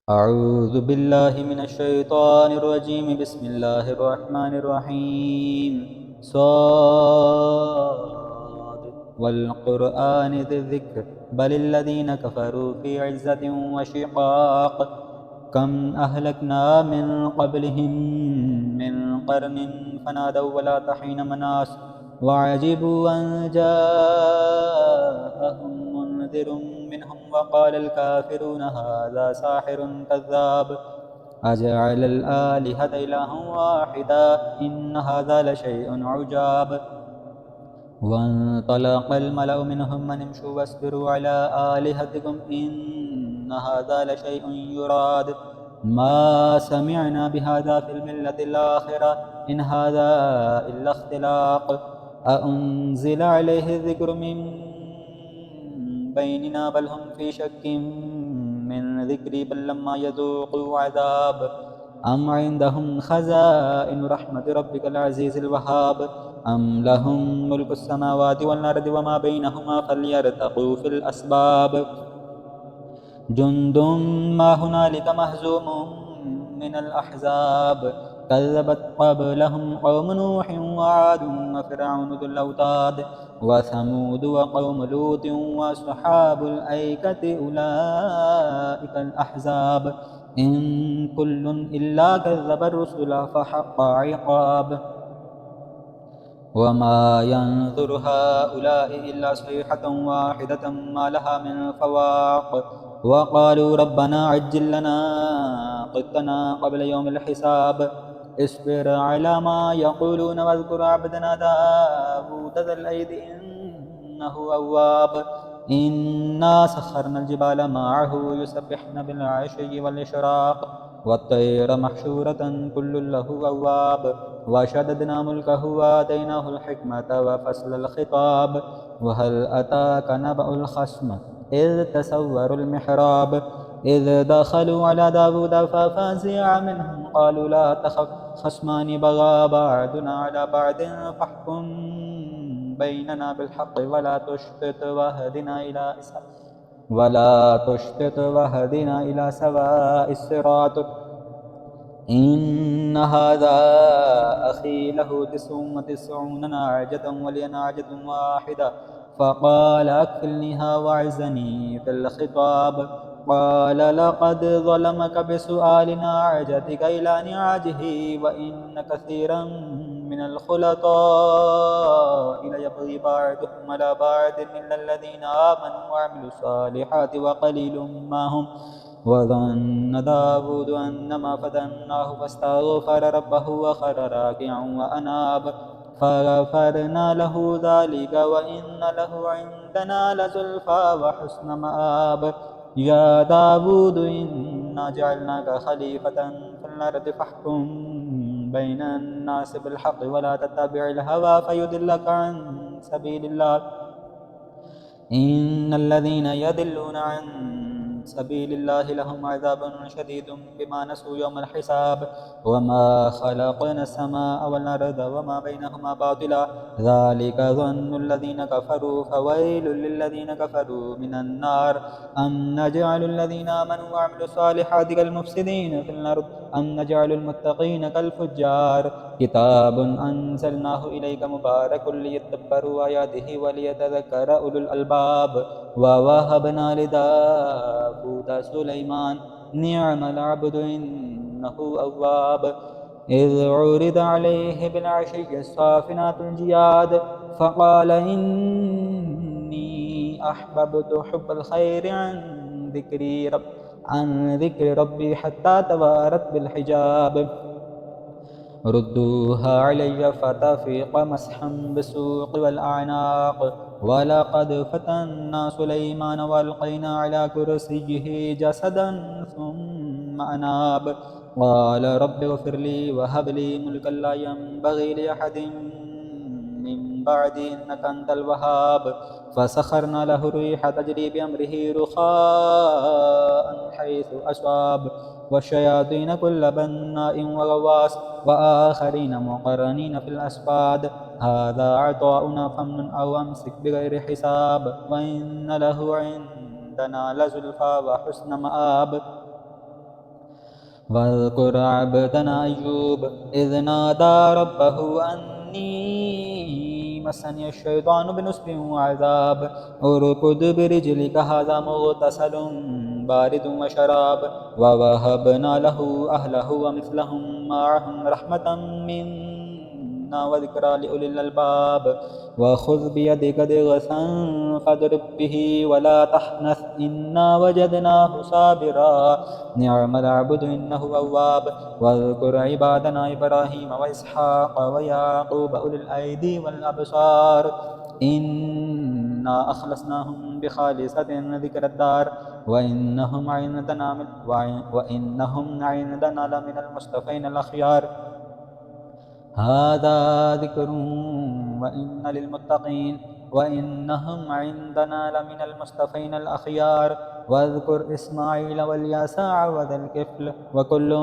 أعوذ بالله من الشيطان الرجيم بسم الله الرحمن الرحيم صاد والقرآن ذي الذكر بل الذين كفروا في عزة وشقاق كم أهلكنا من قبلهم من قرن فنادوا ولا حين مناص وعجبوا أن جاءهم منذر منهم وقال الكافرون هذا ساحر كذاب أجعل الآلهة إلها واحدا إن هذا لشيء عجاب وانطلق الملأ منهم أن امشوا واصبروا على آلهتكم إن هذا لشيء يراد ما سمعنا بهذا في الملة الآخرة إن هذا إلا اختلاق أأنزل عليه الذكر من بيننا بل هم في شك من ذكري بل لما يذوقوا عذاب أم عندهم خزائن رحمة ربك العزيز الوهاب أم لهم ملك السماوات والأرض وما بينهما فليرتقوا في الأسباب جند ما هنالك مهزوم من الأحزاب كذبت قبلهم قوم نوح وعاد وفرعون ذو الأوتاد وثمود وقوم لوط وأصحاب الأيكة أولئك الأحزاب إن كل إلا كذب الرسل فحق عقاب وما ينظر هؤلاء إلا صيحة واحدة ما لها من فواق وقالوا ربنا عجل لنا قطنا قبل يوم الحساب اصبر على ما يقولون واذكر عبدنا داود ذا الأيد إنه أواب إنا سخرنا الجبال معه يسبحن بالعشي والإشراق والطير محشورة كل له أواب وشددنا ملكه وآتيناه الحكمة وفصل الخطاب وهل أتاك نبأ الخصم إذ تسوروا المحراب إذ دخلوا على داود ففزع منهم قالوا لا تخف خصمان بغى بعضنا على بعض فاحكم بيننا بالحق ولا تشتت واهدنا إلى سواء الصراط إن هذا أخي له 99 ناعجة ولي ناعجة واحدة فقال أكفلنيها وعزني في الخطاب قال لقد ظلمك بسؤال ناعجتك إلى نعاجه وإن كثيرا من الخلطاء ليبغي بعضهم على بعض إلا الذين آمنوا وعملوا الصالحات وقليل ما هم وظن داود أنما فتناه فاستغفر ربه وخر راكعا وأناب فغفرنا له ذلك وإن له عندنا لزلفى وحسن مآب يا داود إنا جعلناك خليفة في الأرض فاحكم بين الناس بالحق ولا تتبع الهوى فيضلك عن سبيل الله إن الذين يضلون عن سبيل الله لهم عذاب شديد بما نسوا يوم الحساب وما خلقنا السماء والأرض وما بينهما باطلا ذلك ظن الذين كفروا فويل للذين كفروا من النار أم نجعل الذين آمنوا وعملوا الصالحات كالمفسدين في الأرض أم نجعل المتقين كالفجار كتاب أنزلناه إليك مبارك ليدبروا آياته وليتذكر أولو الألباب ووهبنا لداود سليمان نعم العبد إنه أواب إذ عرض عليه بالعشي الصافنات الجياد فقال إني أحببت حب الخير عن ذكر ربي حتى توارت بالحجاب ردوها علي فتفيق مسحا بالسوق والأعناق ولقد فتنا سليمان وألقينا على كرسيه جسدا ثم أناب قال رب اغفر لي وهب لي ملكا لا ينبغي لأحد من بعدي إنك أنت الوهاب فسخرنا له الريح تجري بأمره رخاء حيث أصاب والشياطين كل بناء وغواص وآخرين مقرنين في الأصفاد هذا عطاؤنا فامنن أو أمسك بغير حساب وإن له عندنا لزلفى وحسن مآب واذكر عبدنا أيوب إذ نادى ربه أني مسني الشيطان بنصب وعذاب اركض برجلك هذا مغتسل بارد وشراب ووهبنا له أهله ومثلهم معهم رحمة منا وذكرى لأولي الألباب وخذ بيدك ضغثا فاضرب به ولا تحنث إنا وجدناه صابرا نعم العبد إنه أواب واذكر عبادنا إبراهيم وإسحاق ويعقوب أولي الأيدي والأبصار إنا أخلصناهم بخالصة ذكر الدار وإنهم عندنا لمن المصطفين الأخيار هذا ذكر وإن للمتقين وإنهم عندنا لمن المصطفين الأخيار واذكر إسماعيل واليساع وذا الكفل وكل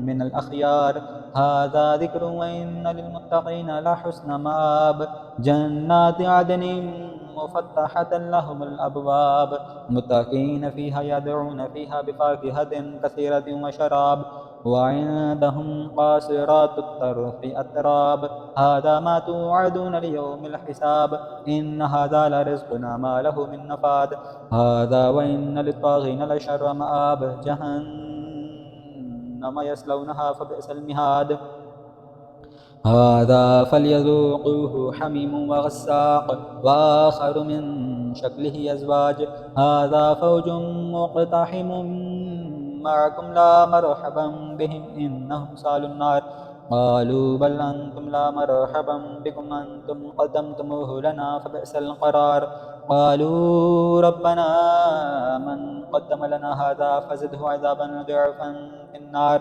من الأخيار هذا ذكر وإن للمتقين لحسن مآب جنات عدن مفتحة لهم الأبواب متكئين فيها يدعون فيها بفاكهة كثيرة وشراب وعندهم قاصرات الطرف أتراب هذا ما توعدون ليوم الحساب إن هذا لرزقنا ما له من نفاد هذا وإن للطاغين لشر مآب جهنم يصلونها فبئس المهاد هذا فليذوقوه حميم وغساق وآخر من شكله أزواج هذا فوج مقتحم معكم لا مرحبا بهم إنهم صالوا النار قالوا بل أنتم لا مرحبا بكم أنتم قدمتموه لنا فبئس القرار قالوا ربنا من قدم لنا هذا فزده عذابا ضعفا في النار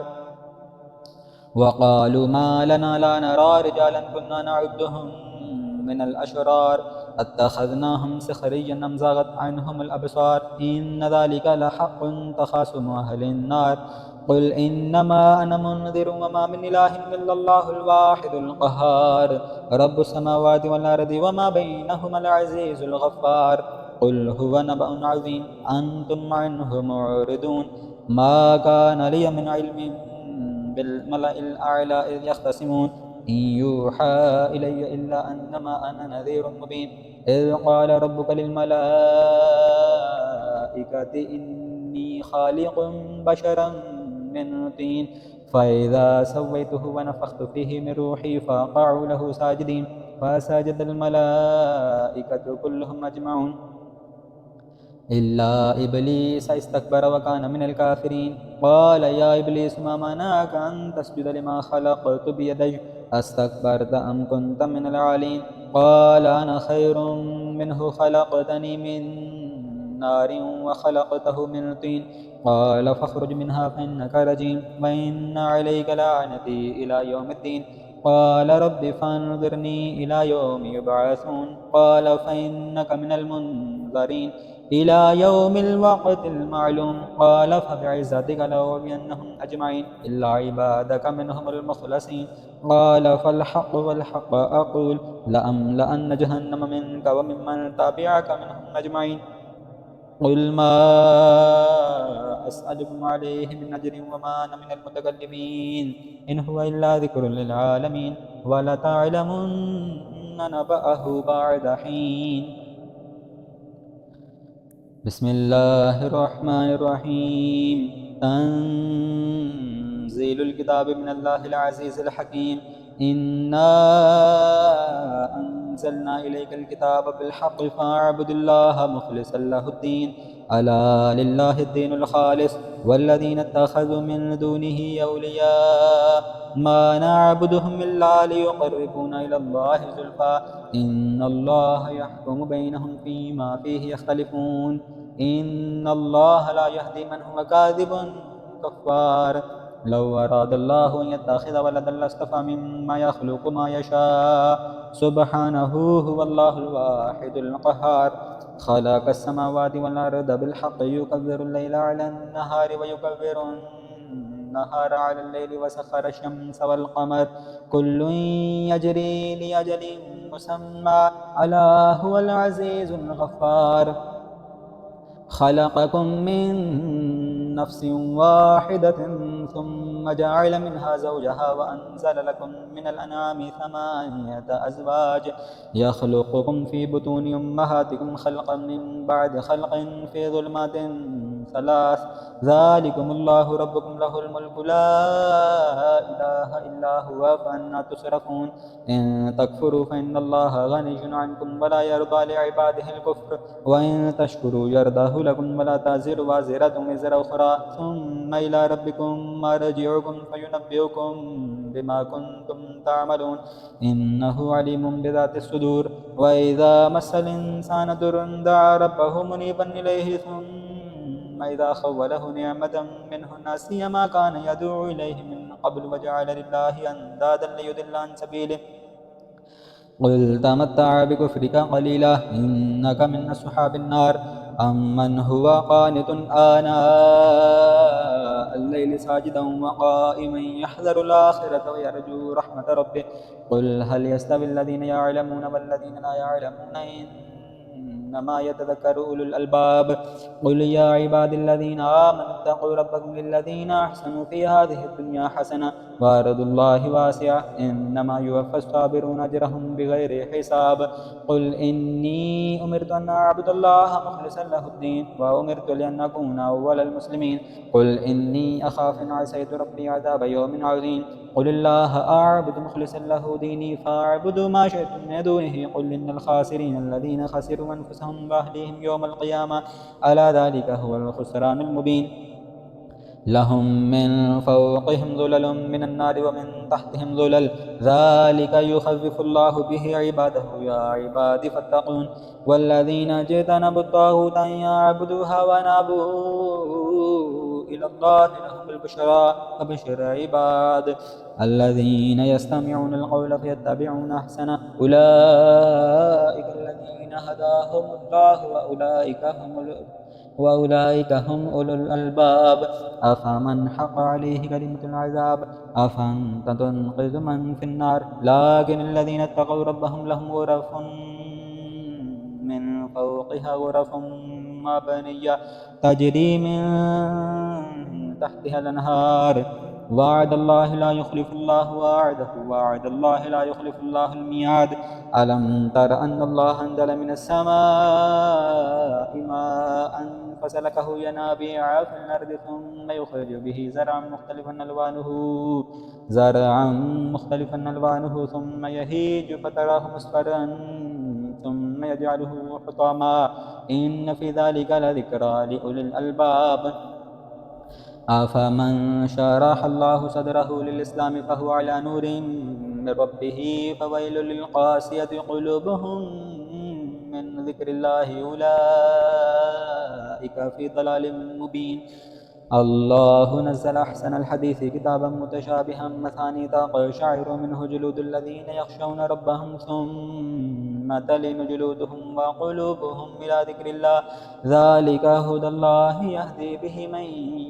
وقالوا ما لنا لا نرى رجالا كنا نعدهم من الأشرار اتخذناهم سخريا أم زاغت عنهم الأبصار إن ذلك لحق تخاصم أهل النار قل إنما أنا منذر وما من إله إلا الله الواحد القهار رب السماوات والأرض وما بينهما العزيز الغفار قل هو نبأ عظيم أنتم عنه معرضون ما كان لي من علم بالملأ الأعلى إذ يختصمون إن يوحى إلي إلا أنما أنا نذير مبين إذ قال ربك للملائكة إني خالق بشرا من طين فإذا سويته ونفخت فيه من روحي فقعوا له ساجدين فسجد الملائكة كلهم أجمعون إلا إبليس استكبر وكان من الكافرين قال يا إبليس ما منعك أن تسجد لما خلقت بيدي أستكبرت أم كنت من العالين قال أنا خير منه خلقتني من نار وخلقته من طين قال فاخرج منها فإنك رجيم وإن عليك لعنتي إلى يوم الدين قال رب فانظرني إلى يوم يبعثون قال فإنك من المنظرين إلى يوم الوقت المعلوم قال فبعزتك لأغوينهم أجمعين إلا عبادك منهم المخلصين قال فالحق والحق أقول لأملأن جهنم منك وممن تبعك منهم أجمعين قل ما أسألكم عليه من أجر وما أنا من المتكلمين إن هو إلا ذكر للعالمين ولتعلمن نبأه بعد حين بسم الله الرحمن الرحيم تنزيل الكتاب من الله العزيز الحكيم إنا أنزلنا إليك الكتاب بالحق فاعبد الله مخلصا له الدين ألا لله الدين الخالص والذين اتخذوا من دونه أولياء ما نعبدهم إلا ليقربونا إلى الله زلفى إن الله يحكم بينهم فيما فيه يختلفون إن الله لا يهدي من هو كاذب كفار لو أراد الله أن يتخذ ولدا لاصطفى مما يخلق ما يشاء سبحانه هو الله الواحد القهار خلق السماوات والأرض بالحق يكبر الليل على النهار ويكبر النهار على الليل وسخر الشمس والقمر كل يجري لأجل مسمى ألا هو العزيز الغفار خلقكم من نفس واحدة ثم جعل منها زوجها وأنزل لكم من الأنعام 8 أزواج يخلقكم في بطون أمهاتكم خلقا من بعد خلق في ظلمات 3 ذلكم الله ربكم له الملك لا إله إلا هو فأنى تصرفون إن تكفروا فإن الله غني عنكم ولا يرضى لعباده الكفر وإن تشكروا يرضاه لكم ولا تزر وازرة وزر أخرى ثم إلى ربكم مرجعكم فينبئكم بما كنتم تعملون إنه عليم بذات الصدور وإذا مس الإنسان ضر دعا ربه منيبا إليه ثم إذا خوله نعمة منه نسي ما كان يدعو إليه من قبل وجعل لله أندادا ليضل عن سبيله قل تمتع بكفرك قليلا إنك من أصحاب النار أمن هو قانت آناء الليل ساجدا وقائما يحذر الآخرة ويرجو رحمة ربه قل هل يستوي الذين يعلمون والذين لا يعلمون إنما يتذكر أولو الألباب قل يا عبادي الذين آمنوا اتقوا ربكم للذين أحسنوا في هذه الدنيا حسنة وأرض الله واسعة إنما يوفى الصابرون أجرهم بغير حساب قل إني أمرت أن أعبد الله مخلصا له الدين وأمرت لأن أكون أول المسلمين قل إني أخاف إن عصيت ربي عذاب يوم عظيم قل الله أعبد مخلصا له ديني فاعبدوا ما شئتم من دونه قل إن الخاسرين الذين خسروا أنفسهم وأهليهم يوم القيامة ألا ذلك هو الخسران المبين لهم من فوقهم ظلل من النار ومن تحتهم ظلل ذلك يخفف الله به عباده يا عبادي فاتقون والذين اجتنبوا الطاغوت أن يعبدوها ونابوا إلى الله لهم البشرى فبشر عباد الذين يستمعون القول فيتبعون أحسنه أولئك الذين هداهم الله وأولئك هم أولو الألباب أفمن حق عليه كلمة العذاب أفأنت تنقذ من في النار لكن الذين اتقوا ربهم لهم غرف من فوقها غرف مبنية تجري من تحتها الأنهار وعد الله لا يخلف الله وعد الله لا يخلف الله الميعاد ألم تر أن الله أنزل من السماء ماء فسلكه ينابيع في الأرض ثم يخرج به زرعا مختلفا ألوانه ثم يهيج فتراه مصفرا ثم يجعله حطاما إن في ذلك لذكرى لأولي الألباب أفمن شرح الله صدره للإسلام فهو على نور من ربه فويل للقاسية قلوبهم من ذكر الله أولئك في ضلال مبين الله نزل أحسن الحديث كتابا متشابها مثاني تقشعر منه جلود الذين يخشون ربهم ثم تلين جلودهم وقلوبهم إلى ذكر الله ذلك هدى الله يهدي به من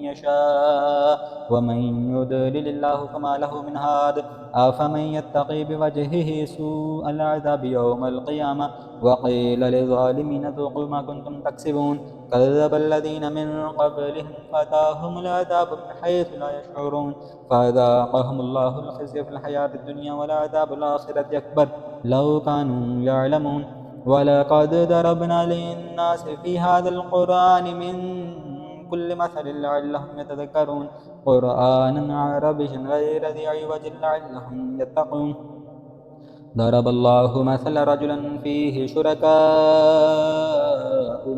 يشاء ومن يضلل الله فما له من هاد أفمن يتقي بوجهه سوء العذاب يوم القيامة وقيل للظالمين ذوقوا ما كنتم تكسبون كذب الذين من قبلهم فأتاهم العذاب من حيث لا يشعرون فذاقهم الله الخزي في الحياة الدنيا ولعذاب الآخرة أكبر لو كانوا يعلمون ولقد ضربنا للناس في هذا القرآن من كل مثل لعلهم يتذكرون قرآنا عربيا غير ذي عوج لعلهم يتقون ضرب الله مثل رجلا فيه شركاء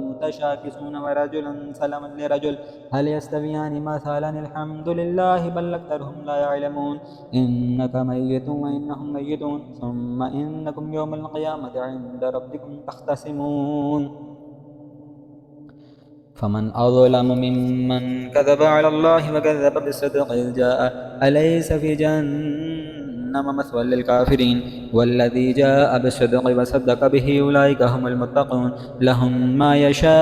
متشاكسون ورجلا سلما لرجل هل يستويان مثلا الحمد لله بل أكثرهم لا يعلمون إنك ميت وإنهم ميتون ثم إنكم يوم القيامة عند ربكم تختصمون فمن أظلم ممن كذب على الله وكذب بالصدق إذ جاء أليس في جهنم مثوى للكافرين والذي جاء بالصدق وصدق به أولئك هم المتقون لهم ما يشاءون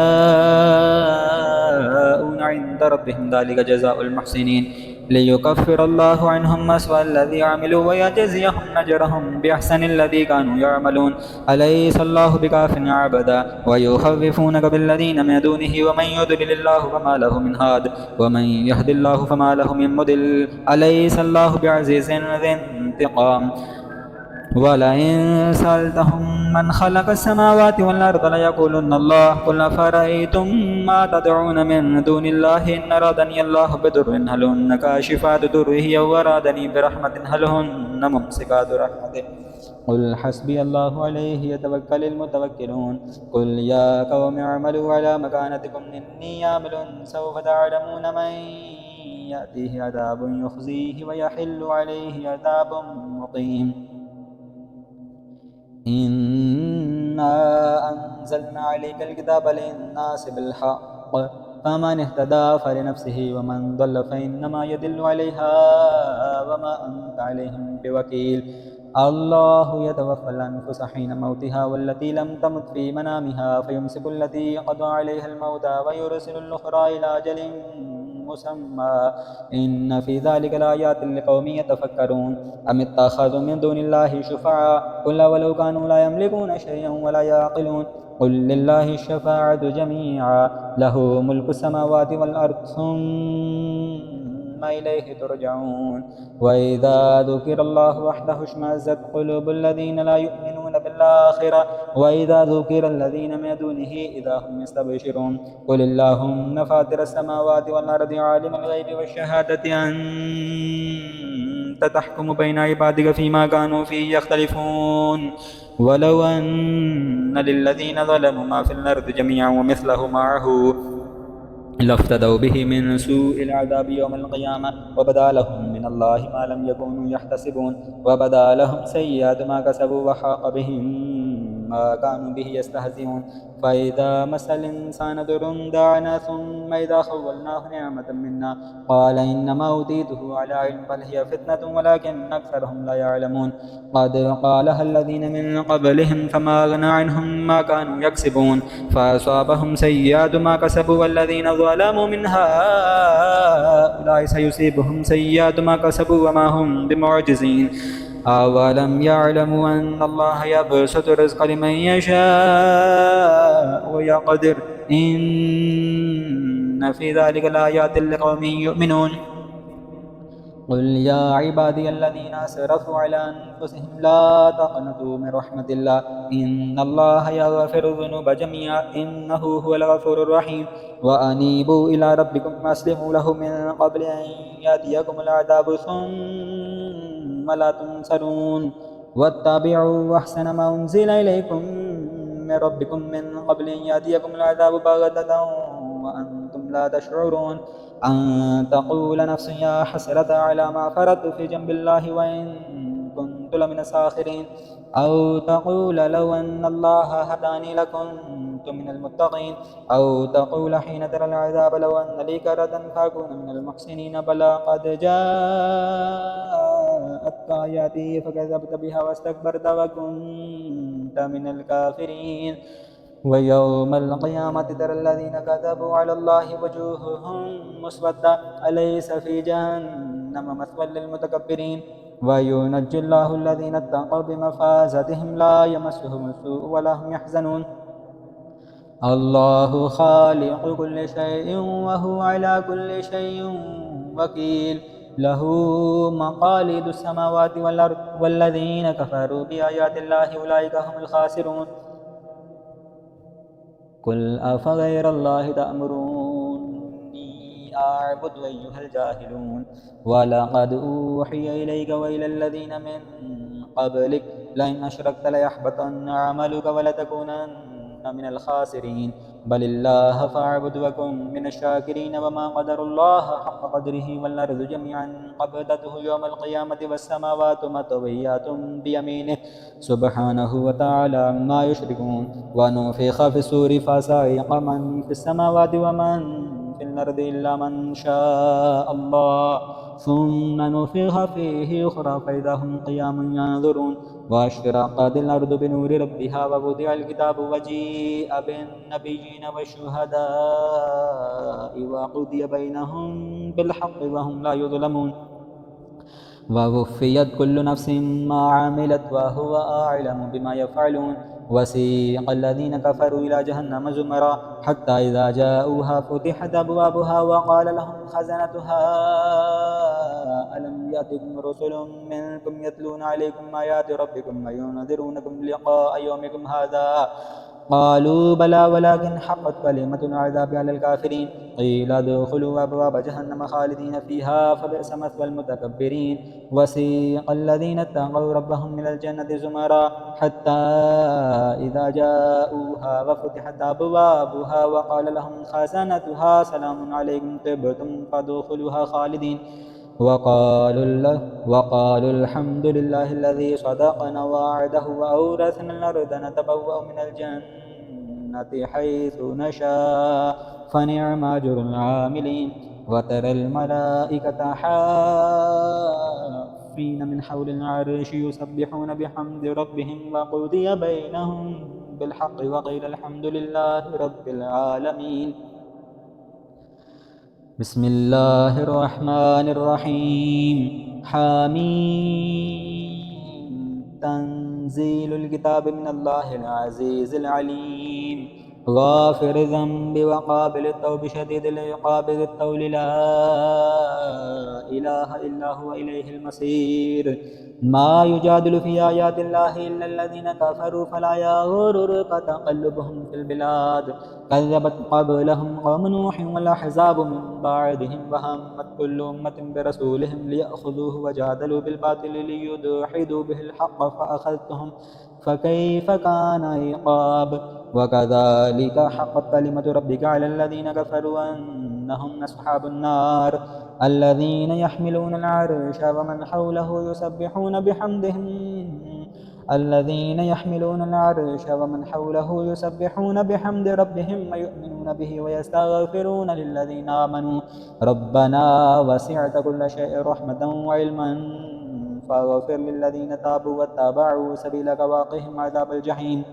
عند ربهم ذلك جزاء المحسنين ليكفر الله عنهم أسوأ الذي عملوا ويجزيهم أجرهم بأحسن الذي كانوا يعملون أليس الله بكاف عبدا ويخوفونك بالذين من دونه ومن يضلل الله فما له من هاد ومن يهد الله فما له من مضل أليس الله بعزيز ذي انتقام ولئن سألتهم من خلق السماوات والأرض ليقولن الله قل أفرأيتم ما تدعون من دون الله إن أرادني الله بضر هل هن كاشفات ضره أو أرادني برحمة هل هن ممسكات رحمته قل حسبي الله عليه يتوكل المتوكلون قل يا قوم اعملوا على مكانتكم إني عامل سوف تعلمون من يأتيه عذاب يخزيه ويحل عليه عذاب مقيم إنا أنزلنا عليك الكتاب للناس بالحق فمن اهتدى فلنفسه ومن ضل فإنما يدل عليها وما أنت عليهم بوكيل الله يتوفى الأنفس حين موتها والتي لم تمت في منامها فيمسك التي قضى عليها الموت ويرسل الأخرى إلى أجل مسمى إن في ذلك لآيات لقوم يتفكرون أم اتخذوا من دون الله شفعاء قل ولو كانوا لا يملكون شيئا ولا يعقلون قل لله الشفاعة جميعا له ملك السماوات والأرض ثم إليه ترجعون وإذا ذكر الله وحده اشمأزت قلوب الذين لا يؤمنون بالآخرة وإذا ذكر الذين من دونه إذا هم يستبشرون قل اللهم فاطر السماوات والأرض عالم الغيب والشهادة أنت تحكم بين عبادك فيما كانوا فيه يختلفون ولو أن للذين ظلموا ما في الأرض جميعا ومثله معه لافتدوا به من سوء العذاب يوم القيامة وبدا لهم من الله ما لم يكونوا يحتسبون وبدا لهم سيئات ما كسبوا وحاق بهم ما كانوا به يستهزئون فإذا مس الإنسان ضر دعانا ثم إذا خولناه نعمة منا قال إنما أوتيته على علم بل هي فتنة ولكن أكثرهم لا يعلمون قد قالها الذين من قبلهم فما أغنى عنهم ما كانوا يكسبون فأصابهم سيئات ما كسبوا والذين ظلموا من هؤلاء سيصيبهم سيئات ما كسبوا وما هم بمعجزين أولم يعلموا أن الله يبسط الرزق لمن يشاء ويقدر إن في ذلك لآيات لقوم يؤمنون قل يا عبادي الذين أسرفوا على أنفسهم لا تقنطوا من رحمة الله إن الله يغفر الذنوب جميعا إنه هو الغفور الرحيم وأنيبوا إلى ربكم وأسلموا له من قبل أن يأتيكم العذاب ثم لا تنصرون واتبعوا أحسن ما أنزل إليكم من ربكم من قبل أن يأتيكم العذاب بغتة وأنتم لا تشعرون أن تقول نفس يا حسرة على ما فرطت في جنب الله وإن كنت لمن الساخرين أو تقول لو أن الله هداني لكنت من المتقين أو تقول حين ترى العذاب لو أن لي كرة فأكون من المحسنين بلى قد جاءتك آياتي فكذبت بها واستكبرت وكنت من الكافرين ويوم القيامة ترى الذين كذبوا على الله وجوههم مسودة أليس في جهنم مثوى للمتكبرين وينجي الله الذين اتقوا بمفازتهم لا يمسهم السوء ولا هم يحزنون الله خالق كل شيء وهو على كل شيء وكيل له مقاليد السماوات والأرض والذين كفروا بآيات الله أولئك هم الخاسرون قل أفغير الله تأمروني أعبد أيها الجاهلون ولقد أوحي إليك وإلى الذين من قبلك لئن أشركت ليحبطن عملك ولتكونن من الخاسرين بل الله فاعبد وكن من الشاكرين وما قدر الله حق قدره والأرض جميعا قبضته يوم القيامة والسماوات مطويات بيمينه سبحانه وتعالى عما يشركون ونفخ في الصور فصعق من في السماوات ومن في الأرض إلا من شاء الله ثم نفخ فيه أخرى فإذا هم قيام ينظرون وأشرقت الأرض بنور ربها ووضع الكتاب وجيء بالنبيين والشهداء وقضي بينهم بالحق وهم لا يظلمون ووفيت كل نفس ما عملت وهو أعلم بما يفعلون وسيق الذين كفروا إلى جهنم زمرا حتى إذا جاءوها فتحت أبوابها وقال لهم خزنتها ألم يأتكم رسل منكم يتلون عليكم آيات ربكم وينذرونكم لقاء يومكم هذا قالوا بلى ولكن حقت كلمة العذاب على الكافرين قيل ادخلوا أبواب جهنم خالدين فيها فبئس مثوى المتكبرين وسيق الذين اتقوا ربهم إلى الجنة زمرا حتى إذا جاءوها وفتحت أبوابها وقال لهم خزنتها سلام عليكم طبتم فادخلوها خالدين وقالوا الحمد لله الذي صدقنا وعده وأورثنا الأرض نتبوأ من الجنة حيث نشاء فنعم أجر العاملين وترى الملائكة حافين من حول العرش يسبحون بحمد ربهم وقضي بينهم بالحق وقيل الحمد لله رب العالمين بسم الله الرحمن الرحيم حميم تنزيل الكتاب من الله العزيز العليم غافر الذنب وقابل التوب شديد العقاب ذي الطول لا إله إلا هو إليه المصير ما يجادل في آيات الله إلا الذين كفروا فلا يغررك تقلبهم في البلاد كذبت قبلهم قوم نوح والأحزاب من بعدهم وهمت كل أمة برسولهم ليأخذوه وجادلوا بالباطل ليدحضوا به الحق فأخذتهم فكيف كان عقاب وكذلك حقت كلمة ربك على الذين كفروا أنهم أصحاب النار الذين يحملون العرش ومن حوله يسبحون بحمد ربهم ويؤمنون به ويستغفرون للذين آمنوا ربنا وسعت كل شيء رحمة وعلما فاغفر للذين تابوا واتبعوا سبيلك وقهم عذاب الجحيم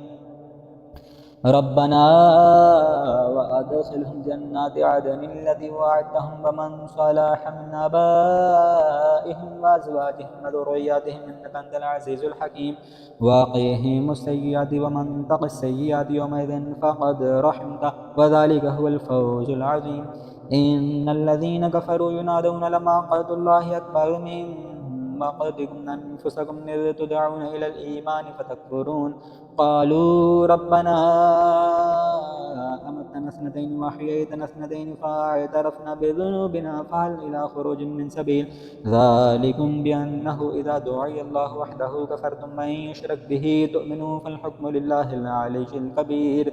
ربنا وأدخلهم جنات عدن التي وعدتهم ومن صلح من آبائهم وأزواجهم وذرياتهم إنك أنت العزيز الحكيم وقهم السيئات ومن تق السيئات يومئذ فقد رحمته وذلك هو الفوز العظيم إن الذين كفروا ينادون لمقت الله أكبر من مقتكم أنفسكم إذ تدعون إلى الإيمان فتكفرون قالوا ربنا أمتنا اثنتين وأحييتنا اثنتين فاعترفنا بذنوبنا فهل إلى خروج من سبيل ذلكم بأنه إذا دعي الله وحده كفرتم من يشرك به تؤمنوا فالحكم لله العلي الكبير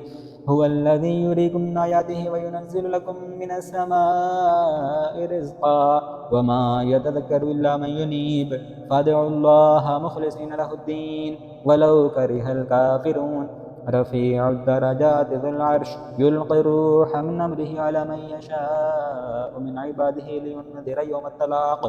هو الذي يريكم آياته وينزل لكم من السماء رزقا وما يتذكر إلا من ينيب فادعوا الله مخلصين له الدين ولو كره الكافرون رفيع الدرجات ذو العرش يلقي الروح من أمره على من يشاء من عباده لينذر يوم التلاق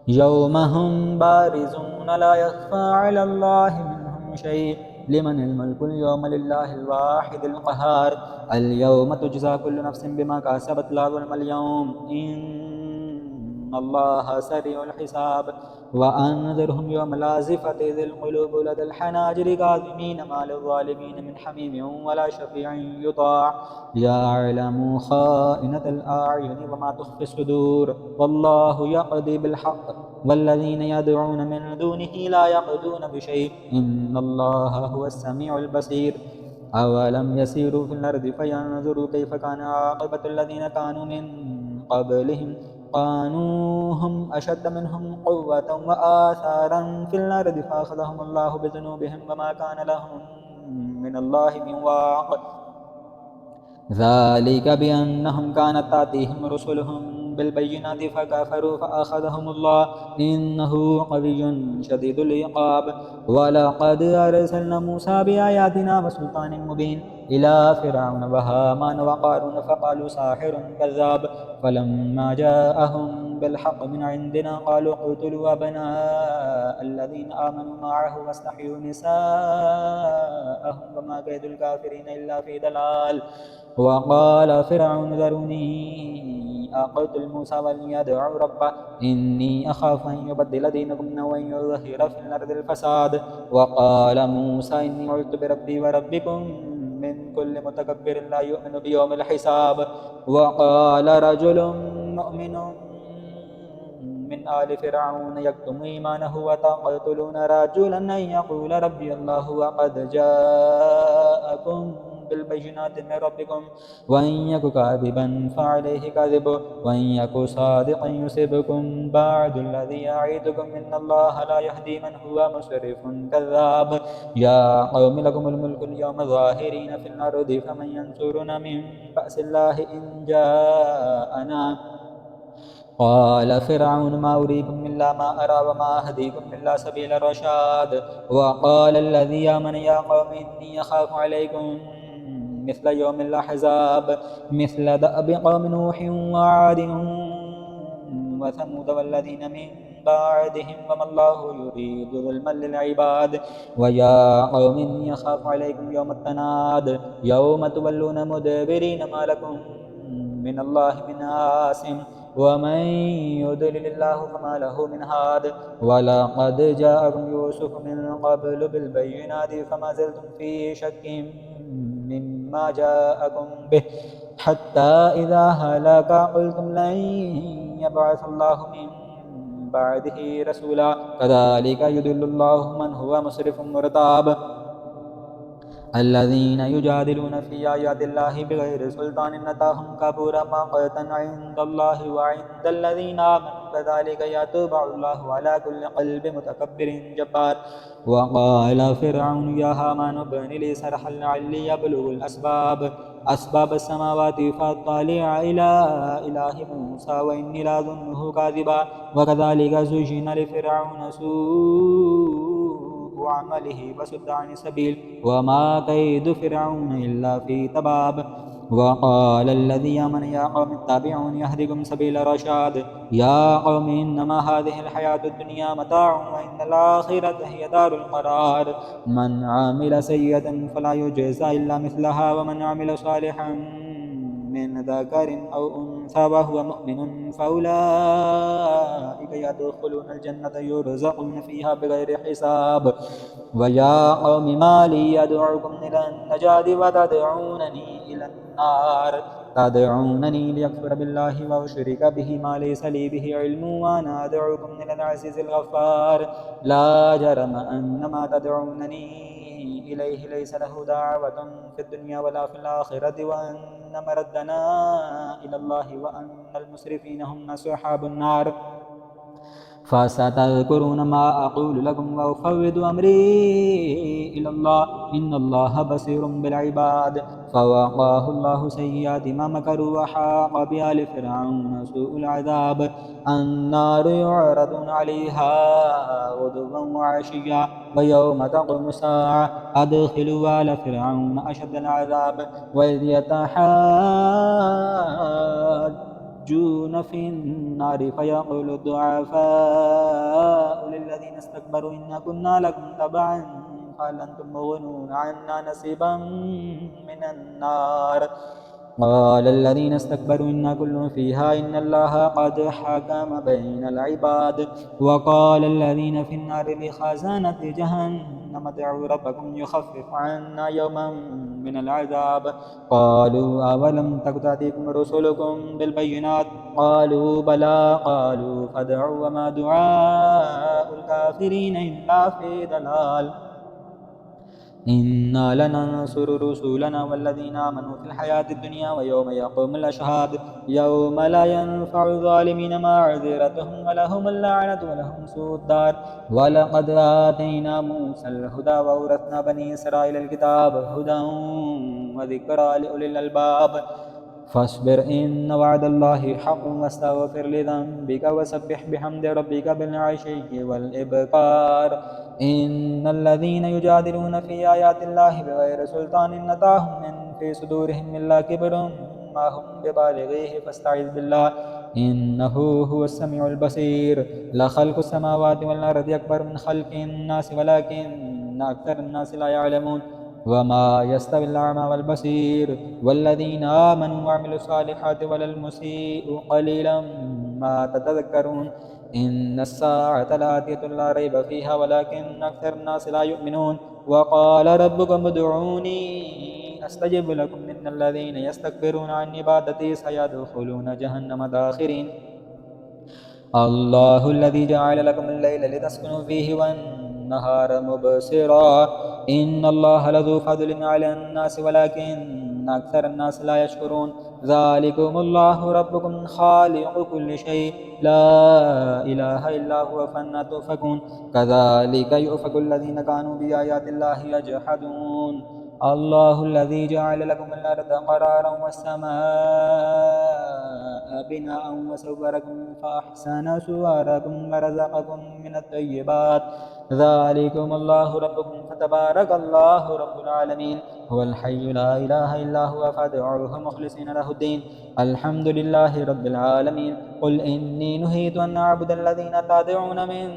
يوم هم بارزون لا يخفى على الله منهم شيء لمن الملك اليوم لله الواحد القهار اليوم تجزى كل نفس بما كسبت لا ظلم اليوم إن الله سريع الحساب وأنذرهم يوم الآزفة إذ القلوب لدى الحناجر كاظمين ما للظالمين من حميم ولا شفيع يطاع يعلم خائنة الأعين وما تخفي الصدور والله يقضي بالحق والذين يدعون من دونه لا يقضون بشيء إن الله هو السميع البصير أولم يسيروا في الأرض فينظروا كيف كان عاقبة الذين كانوا من قبلهم كانوا هم أشد منهم قوة وآثارا في الأرض فأخذهم الله بذنوبهم وما كان لهم من الله من واق ذلك بأنهم كانت تأتيهم رسلهم بالبينات فكفروا فأخذهم الله إنه قوي شديد العقاب ولقد أرسلنا موسى بآياتنا وسلطان مبين إلى فرعون وهامان وقارون فقالوا ساحر كذاب فلما جاءهم بالحق من عندنا قالوا اقتلوا أبناء الذين آمنوا معه واستحيوا نساءهم وما كيد الكافرين إلا في ضلال وقال فرعون ذروني أقتل موسى وليدع ربه إني أخاف أن يبدل دينكم أو أن يظهر في الأرض الفساد وقال موسى إني عذت بربي وربكم من كل متكبر لا يؤمن بيوم الحساب وقال رجل مؤمن من آل فرعون يكتم إيمانه وتقتلون رجلا أن يقول ربي الله وقد جاءكم بالبينات من ربكم وإن يك كاذبا فعليه كذبه وإن يك صادقا يصبكم بعد الذي يعيدكم إن الله لا يهدي من هو مسرف كذاب يا قوم لكم الملك اليوم ظاهرين في الأرض فمن ينصرنا من بأس الله إن جاءنا قال فرعون ما أريكم إلا ما أرى وما أهديكم إلا سبيل الرشاد وقال الذي آمن يا قوم إني أخاف عليكم مثل يوم الأحزاب مثل دأب قوم نوح وعاد وثمود والذين من بعدهم وما الله يريد ظلما للعباد ويا قوم إني أخاف عليكم يوم التناد يوم تولون مدبرين ما لكم من الله من عاصم ومن يضلل الله فما له من هاد ولقد جاءكم يوسف من قبل بالبينات فما زلتم في شك مما جاءكم به حتى إذا هلك قلتم لن يبعث الله من بعده رسولا كذلك يضل الله من هو مسرف مرتاب الذين يجادلون في آيات الله بغير سلطان أتاهم كبر مقتا عند الله وعند الذين آمنوا كذلك يتبع الله على كل قلب متكبر جبار وقال فرعون يا هامان ابن لي صرحا لعلي أبلغ أسباب السماوات فاطلع إلى إله موسى وإني لأظنه كاذبا وكذلك زين لفرعون سوء عمله وصد عن السبيل وما كيد فرعون إلا في تباب وقال الذي آمن يا قوم اتبعون يهدكم سبيل الرشاد يا قوم إنما هذه الحياة الدنيا متاع وإن الآخرة هي دار القرار من عمل سيئة فلا يجزى إلا مثلها ومن عمل صالحا من ذكر أو أنثى وهو مؤمن فأولئك يدخلون الجنة يرزقون فيها بغير حساب ويا قوم ما لي أدعوكم إلى النجاة وتدعونني إلى النار تدعونني ليكفر بالله وأشرك به ما ليس لي به علم وأنا أدعوكم إلى العزيز الغفار لا جرم أن ما تدعونني إليه ليس له دعوة في الدنيا ولا في الآخرة وأن مردنا إلى الله وأن المسرفين هم أصحاب النار فستذكرون ما أقول لكم وأفوض أمري إلى الله إن الله بصير بالعباد فوقاه الله سيئات ما مكروا وحاق بآل فرعون سوء العذاب النار يعرضون عليها غدوا وعشيا ويوم تقوم الساعة أدخلوا آل فرعون أشد العذاب وإذ يتحاجون في النار فيقول الضعفاء للذين استكبروا إنا كنا لكم تبعا هل أنتم مغنون عنا نصيبا من النار قال الذين استكبروا إنا كل فيها إن الله قد حكم بين العباد وقال الذين في النار لخزانة جهنم ادعوا ربكم يخفف عنا يوما من العذاب قالوا أولم تك تأتيكم رسلكم بالبينات قالوا بلى قالوا فادعوا وما دعاء الكافرين إلا في ضلال إنا لننصر رسولنا والذين آمنوا في الحياة الدنيا ويوم يقوم الأشهاد يوم لا ينفع الظالمين معذرتهم ولهم اللعنة ولهم سوء الدار ولقد آتينا موسى الهدى وأورثنا بني إسرائيل الكتاب هدى وذكرى لأولي الألباب فاصبر إن وعد الله حق واستغفر لذنبك وسبح بحمد ربك بالعشي والإبكار إن الذين يجادلون في آيات الله بغير سلطان أتاهم من في صدورهم إلا كبر ما هم ببالغيه فاستعذ بالله إنه هو السميع البصير لخلق السماوات والأرض أكبر من خلق الناس ولكن أكثر الناس لا يعلمون وما يستوي الأعمى والبصير والذين آمنوا وعملوا الصالحات ولا المسيء قليلا ما تتذكرون إن الساعة لآتية لا ريب فيها ولكن أكثر الناس لا يؤمنون وقال ربكم ادعوني أستجب لكم إن الذين يستكبرون عن عبادتي سيدخلون جهنم داخرين الله الذي جعل لكم الليل لتسكنوا فيه والنهار مبصرا إن الله لذو فضل على الناس ولكن أكثر الناس لا يشكرون ذلكم الله ربكم خالق كل شيء لا إله إلا هو فأنى تؤفكون كذلك يؤفك الذين كانوا بآيات الله يجحدون الله الذي جعل لكم الأرض قرارا والسماء بناء وصوركم فأحسن صوركم ورزقكم من الطيبات ذلكم الله ربكم فتبارك الله رب العالمين هو الحي لا إله إلا هو فادعوه مخلصين له الدين الحمد لله رب العالمين قل إني نهيت أن أعبد الذين تدعون من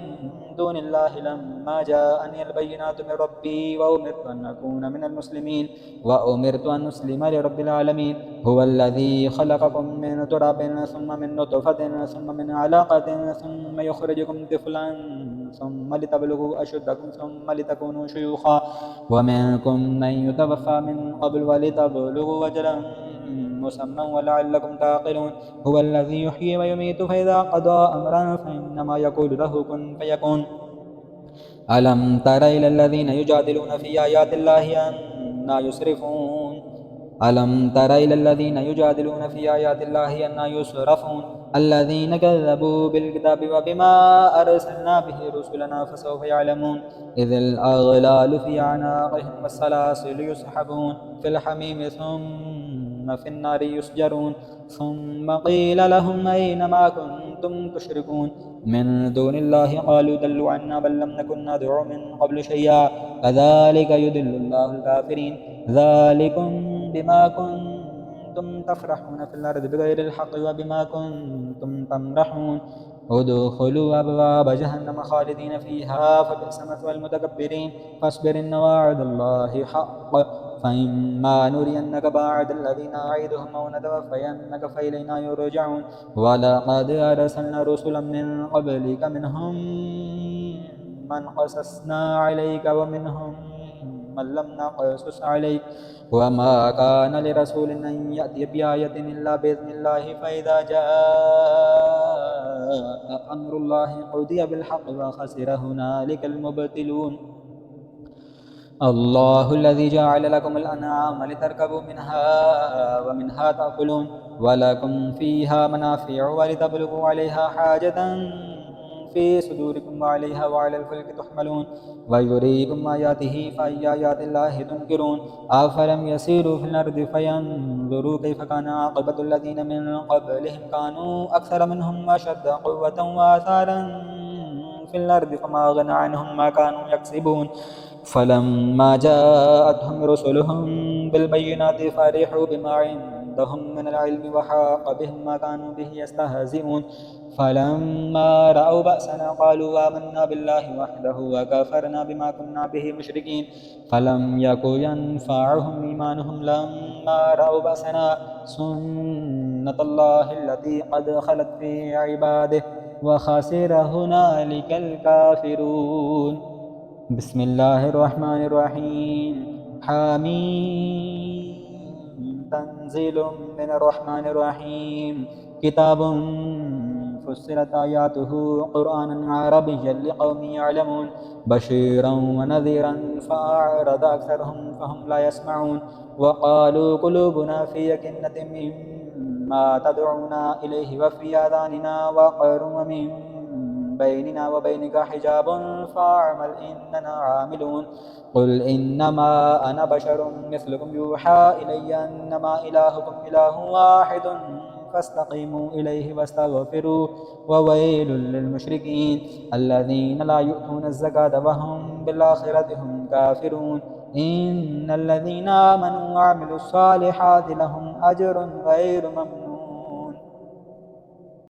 دون الله لما جاءني البينات من ربي وأمرت أن أكون من المسلمين وأمرت أن أسلم لرب العالمين هو الذي خلقكم من تراب ثم من نطفة ثم من علقة ثم يخرجكم طفلا ثم لتبلغوا أشدكم ثم لتكونوا شيوخا ومنكم من يتوفى من قبل ولتبلغوا أجلا مسمى ولعلكم تعقلون هو الذي يحيي ويميت فإذا قضى أمرا فإنما يقول له كن فيكون ألم تر إلى الذين يجادلون في آيات الله أنى يصرفون ألم تر إلى الذين يجادلون في آيات الله أنى يصرفون الذين كذبوا بالكتاب وبما أرسلنا به رسلنا فسوف يعلمون إذ الأغلال في أعناقهم والسلاسل يسحبون في الحميم ثم في النار يسجرون ثم قيل لهم أين ما كنتم تشركون من دون الله قالوا دلوا عنا بل لم نكن ندعو من قبل شيئا كذلك يضل الله الكافرين ذلكم بما كنتم تفرحون في الأرض بغير الحق وبما كنتم تمرحون ادخلوا أبواب جهنم خالدين فيها فبئس مثوى المتكبرين فاصبر إن وعد الله حق فإما نرينك بعد الذين نعدهم أو نتوفينك فإلينا يرجعون ولقد أرسلنا رسلا من قبلك منهم من قصصنا عليك ومنهم من لم نقصص عليك وما كان لرسول أن يأتي بآية إلا بإذن الله فإذا جاء أمر الله قضي بالحق وخسر هنالك المبطلون الله الذي جعل لكم الأنعام لتركبوا منها ومنها تأكلون ولكم فيها منافع ولتبلغوا عليها حاجة في صدوركم وعليها وعلى الفلك تحملون ويريكم آياته فأي آيات الله تنكرون أفلم يسيروا في الأرض فينظروا كيف كان عاقبة الذين من قبلهم كانوا أكثر منهم أشد قوة وآثارا في الأرض فما أغنى عنهم ما كانوا يكسبون فلما جاءتهم رسلهم بالبينات فرحوا بما عندهم من العلم وحاق بهم ما كانوا به يستهزئون فلما رأوا بأسنا قالوا آمنا بالله وحده وكفرنا بما كنا به مشركين فلم يكن ينفعهم إيمانهم لما رأوا بأسنا سنة الله التي قد خلت في عباده وخسر هنالك الكافرون بسم الله الرحمن الرحيم حميم تنزيل من الرحمن الرحيم كتاب فصلت آياته قرآنا عربيا لقوم يعلمون بشيرا ونذيرا فأعرض أكثرهم فهم لا يسمعون وقالوا قلوبنا في أكنة مما تدعونا إليه وفي آذاننا وقر ومن بيننا وبينك حجاب فاعمل إننا عاملون قل إنما أنا بشر مثلكم يوحى إلي أنما إلهكم إله واحد فاستقيموا إليه واستغفروا وويل للمشركين الذين لا يؤتون الزكاة وهم بالآخرة هم كافرون إن الذين آمنوا وعملوا الصالحات لهم أجر غير ممنون